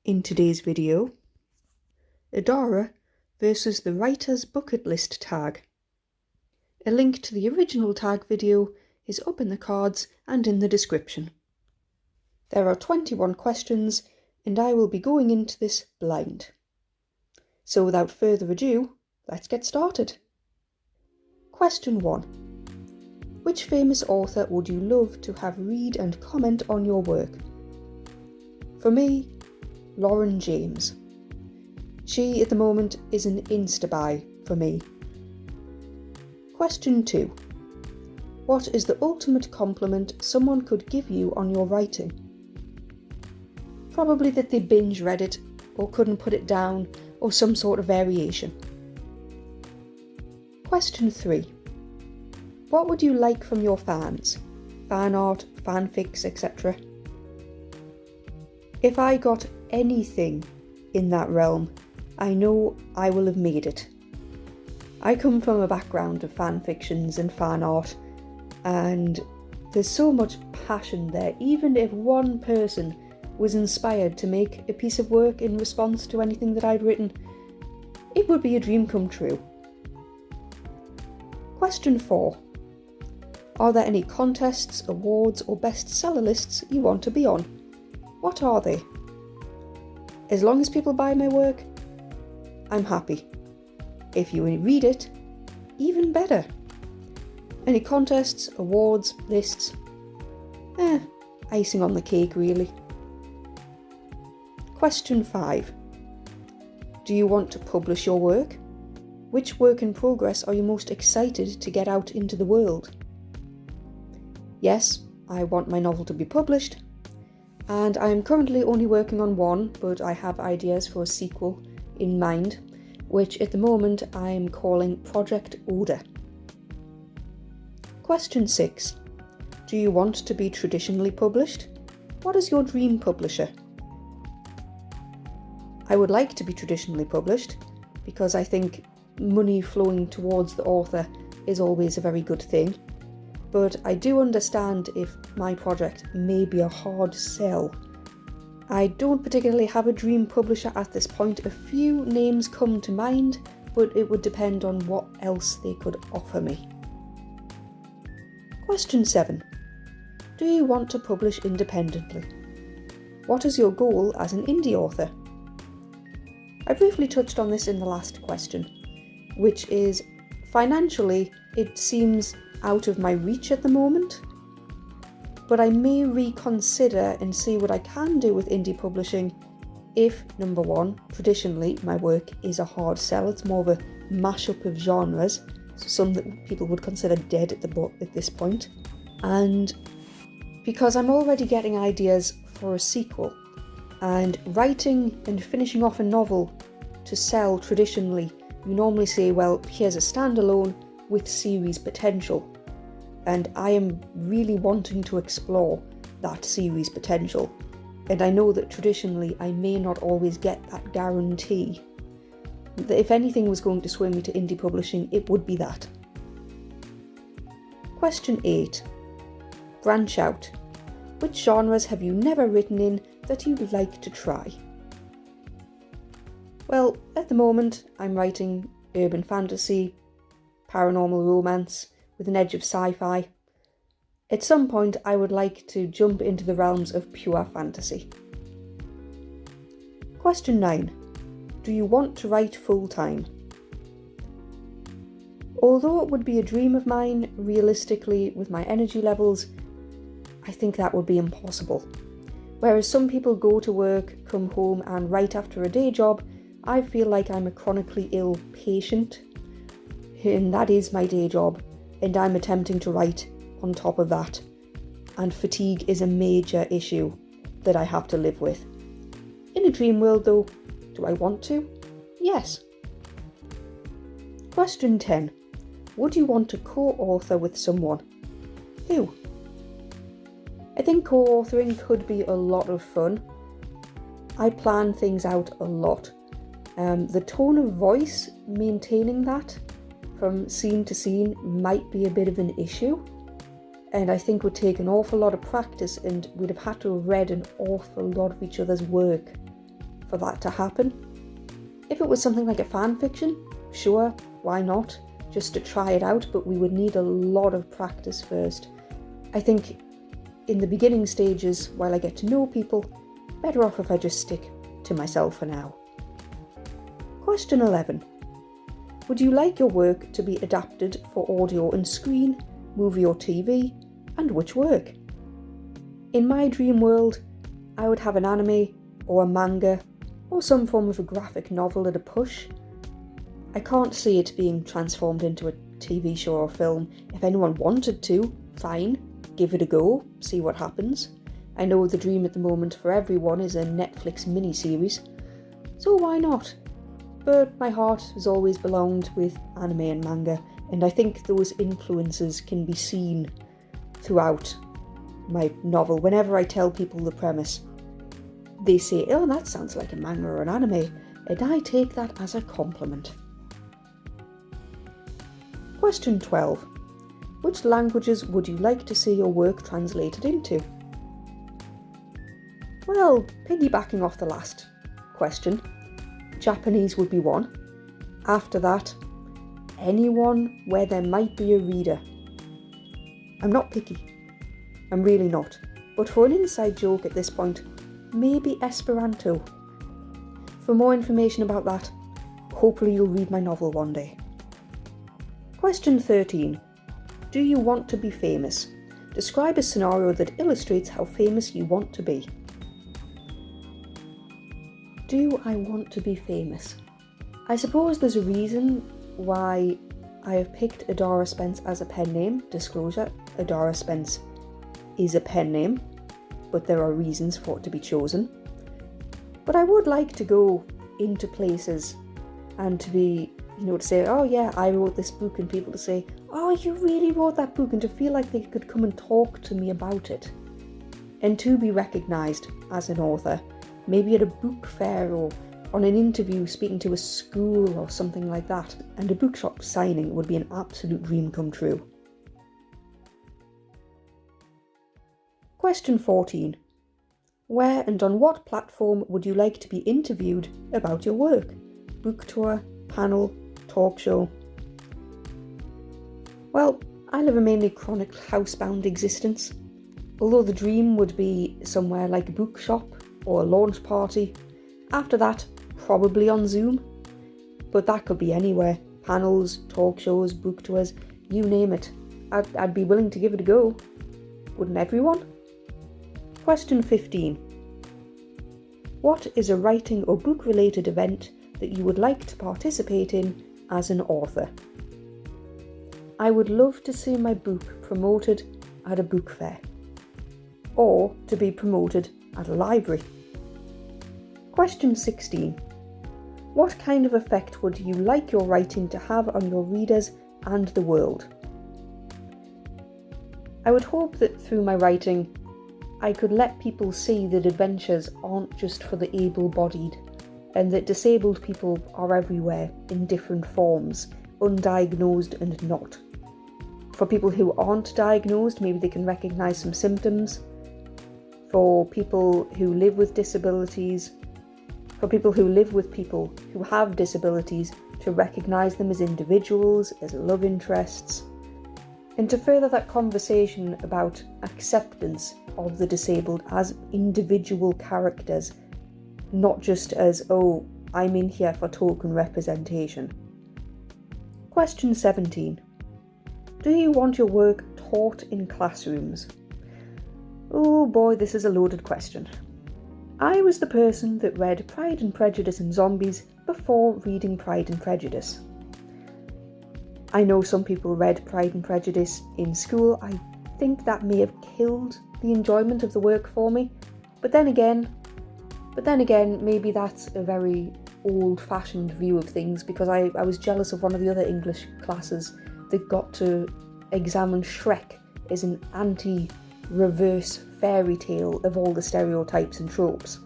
In today's video, Adara versus the writer's bucket list tag. A link to the original tag video is up in the cards and in the description. There are 21 questions and I will be going into this blind. So without further ado, let's get started. Question 1. Which famous author would you love to have read and comment on your work? For me, Lauren James. She at the moment is an insta-buy for me. Question 2. What is the ultimate compliment someone could give you on your writing? Probably that they binge read it or couldn't put it down or some sort of variation. Question 3. What would you like from your fans? Fan art, fanfics, etc. If I got anything in that realm, I know I will have made it. I come from a background of fan fictions and fan art, and there's so much passion there. Even if one person was inspired to make a piece of work in response to anything that I'd written, it would be a dream come true. Question 4. Are there any contests, awards or bestseller lists you want to be on? What are they? As long as people buy my work, I'm happy. If you read it, even better. Any contests, awards, lists? Icing on the cake really. Question 5. Do you want to publish your work? Which work in progress are you most excited to get out into the world? Yes, I want my novel to be published, and I am currently only working on one, but I have ideas for a sequel in mind, which at the moment I am calling Project Order. Question 6. Do you want to be traditionally published? What is your dream publisher? I would like to be traditionally published because I think money flowing towards the author is always a very good thing, but I do understand if my project may be a hard sell. I don't particularly have a dream publisher at this point. A few names come to mind, but it would depend on what else they could offer me. Question 7. Do you want to publish independently? What is your goal as an indie author? I briefly touched on this in the last question, which is financially it seems out of my reach at the moment, but I may reconsider and see what I can do with indie publishing if, number 1, traditionally my work is a hard sell. It's more of a mashup of genres, so some that people would consider dead at this point, and because I'm already getting ideas for a sequel, and writing and finishing off a novel to sell traditionally, you normally say, well, here's a standalone with series potential. And I am really wanting to explore that series potential. And I know that traditionally I may not always get that guarantee. That if anything was going to swing me to indie publishing, it would be that. Question 8. Branch out. Which genres have you never written in that you'd like to try? Well, at the moment I'm writing urban fantasy, paranormal romance, with an edge of sci-fi. At some point I would like to jump into the realms of pure fantasy. Question 9. Do you want to write full-time? Although it would be a dream of mine, realistically with my energy levels, I think that would be impossible. Whereas some people go to work, come home and write after a day job, I feel like I'm a chronically ill patient, and that is my day job. And I'm attempting to write on top of that. And fatigue is a major issue that I have to live with. In a dream world though, do I want to? Yes. Question 10. Would you want to co-author with someone? Who? I think co-authoring could be a lot of fun. I plan things out a lot. The tone of voice, maintaining that from scene to scene might be a bit of an issue, and I think would take an awful lot of practice, and we'd have had to have read an awful lot of each other's work for that to happen. If it was something like a fan fiction, sure, why not? Just to try it out, but we would need a lot of practice first. I think in the beginning stages, while I get to know people, better off if I just stick to myself for now. Question 11. Would you like your work to be adapted for audio and screen, movie or TV, and which work? In my dream world, I would have an anime or a manga or some form of a graphic novel at a push. I can't see it being transformed into a TV show or film. If anyone wanted to, fine, give it a go, see what happens. I know the dream at the moment for everyone is a Netflix miniseries, so why not? But my heart has always belonged with anime and manga, and I think those influences can be seen throughout my novel. Whenever I tell people the premise, they say, oh, that sounds like a manga or an anime, and I take that as a compliment. Question 12. Which languages would you like to see your work translated into? Well, piggybacking off the last question, Japanese would be one. After that, anyone where there might be a reader. I'm not picky. I'm really not. But for an inside joke at this point, maybe Esperanto. For more information about that, hopefully you'll read my novel one day. Question 13. Do you want to be famous? Describe a scenario that illustrates how famous you want to be. Do I want to be famous? I suppose there's a reason why I have picked Adara Spence as a pen name. Disclosure, Adara Spence is a pen name, but there are reasons for it to be chosen. But I would like to go into places and to be, to say, oh yeah, I wrote this book, and people to say, oh, you really wrote that book, and to feel like they could come and talk to me about it. And to be recognised as an author, maybe at a book fair or on an interview speaking to a school or something like that, and a bookshop signing would be an absolute dream come true. Question 14. Where and on what platform would you like to be interviewed about your work? Book tour, panel, talk show? Well, I live a mainly chronic housebound existence. Although the dream would be somewhere like a bookshop or a launch party. After that, probably on Zoom. But that could be anywhere. Panels, talk shows, book tours, you name it. I'd be willing to give it a go. Wouldn't everyone? Question 15. What is a writing or book related event that you would like to participate in as an author? I would love to see my book promoted at a book fair, or to be promoted at a library. Question 16. What kind of effect would you like your writing to have on your readers and the world? I would hope that through my writing, I could let people see that adventures aren't just for the able-bodied, and that disabled people are everywhere in different forms, undiagnosed and not. For people who aren't diagnosed, maybe they can recognise some symptoms. For people who live with disabilities, for people who live with people who have disabilities, to recognise them as individuals, as love interests, and to further that conversation about acceptance of the disabled as individual characters, not just as, oh, I'm in here for token representation. Question 17. Do you want your work taught in classrooms? Oh boy, this is a loaded question. I was the person that read Pride and Prejudice and Zombies before reading Pride and Prejudice. I know some people read Pride and Prejudice in school. I think that may have killed the enjoyment of the work for me. But then again, maybe that's a very old-fashioned view of things, because I was jealous of one of the other English classes that got to examine Shrek as an anti-reverse fairy tale of all the stereotypes and tropes.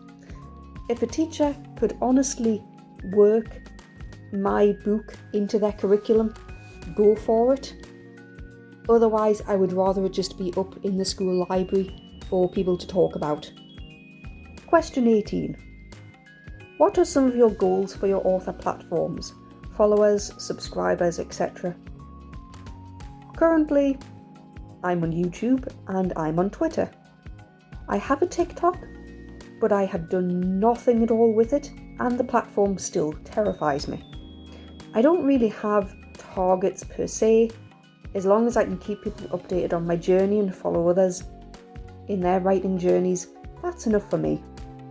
If a teacher could honestly work my book into their curriculum, go for it. Otherwise, I would rather it just be up in the school library for people to talk about. Question 18. What are some of your goals for your author platforms? Followers, subscribers, etc. Currently, I'm on YouTube and I'm on Twitter. I have a TikTok, but I have done nothing at all with it, and the platform still terrifies me. I don't really have targets per se. As long as I can keep people updated on my journey and follow others in their writing journeys, that's enough for me.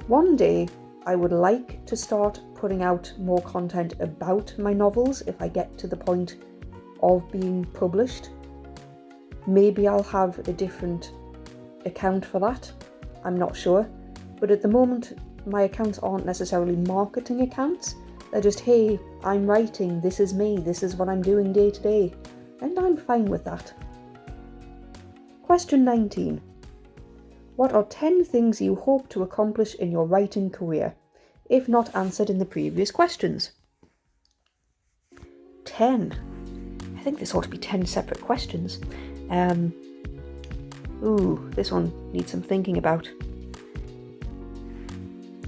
One day, I would like to start putting out more content about my novels if I get to the point of being published. Maybe I'll have a different account for that. I'm not sure. But at the moment, my accounts aren't necessarily marketing accounts. They're just, hey, I'm writing, this is me, this is what I'm doing day to day. And I'm fine with that. Question 19. What are 10 things you hope to accomplish in your writing career, if not answered in the previous questions? 10. I think this ought to be 10 separate questions. This one needs some thinking about.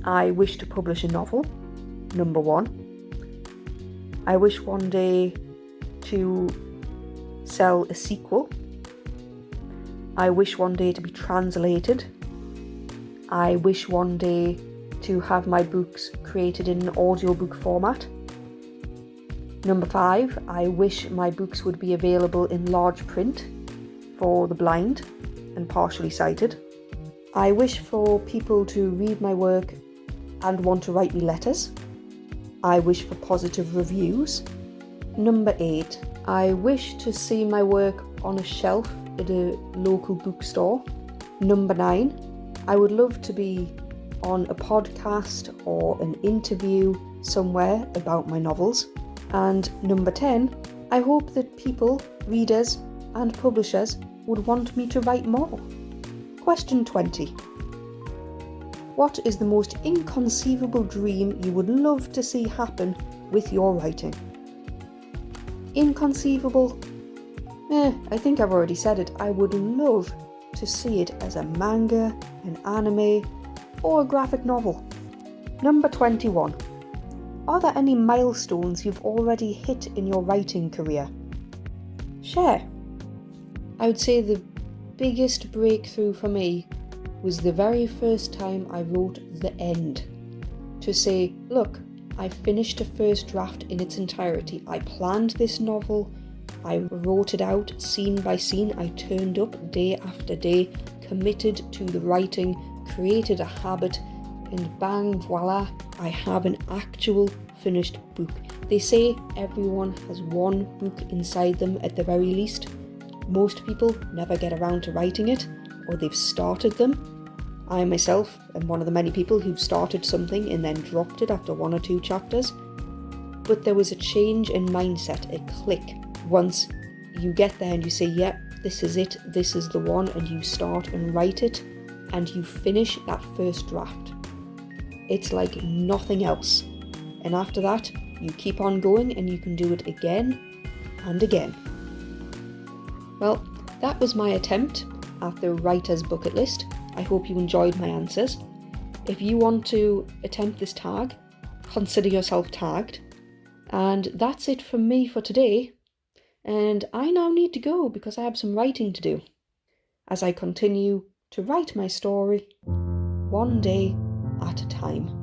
I wish to publish a novel, number 1. I wish one day to sell a sequel. I wish one day to be translated. I wish one day to have my books created in an audiobook format. Number 5, I wish my books would be available in large print for the blind and partially sighted. I wish for people to read my work and want to write me letters. I wish for positive reviews. Number 8, I wish to see my work on a shelf at a local bookstore. Number 9, I would love to be on a podcast or an interview somewhere about my novels. And number 10, I hope that people, readers and publishers would want me to write more. Question 20. What is the most inconceivable dream you would love to see happen with your writing? Inconceivable? I think I've already said it. I would love to see it as a manga, an anime, or a graphic novel. Number 21. Are there any milestones you've already hit in your writing career? Share. I would say the biggest breakthrough for me was the very first time I wrote the end. To say, look, I finished a first draft in its entirety. I planned this novel, I wrote it out scene by scene, I turned up day after day, committed to the writing, created a habit, and bang, voila, I have an actual finished book. They say everyone has one book inside them at the very least. Most people never get around to writing it, or they've started them. I myself am one of the many people who've started something and then dropped it after 1 or 2 chapters. But there was a change in mindset, a click. Once you get there and you say, yeah, this is it, this is the one, and you start and write it, and you finish that first draft. It's like nothing else. And after that, you keep on going and you can do it again and again. Well, that was my attempt at the writer's bucket list. I hope you enjoyed my answers. If you want to attempt this tag, consider yourself tagged. And that's it from me for today. And I now need to go because I have some writing to do as I continue to write my story one day at a time.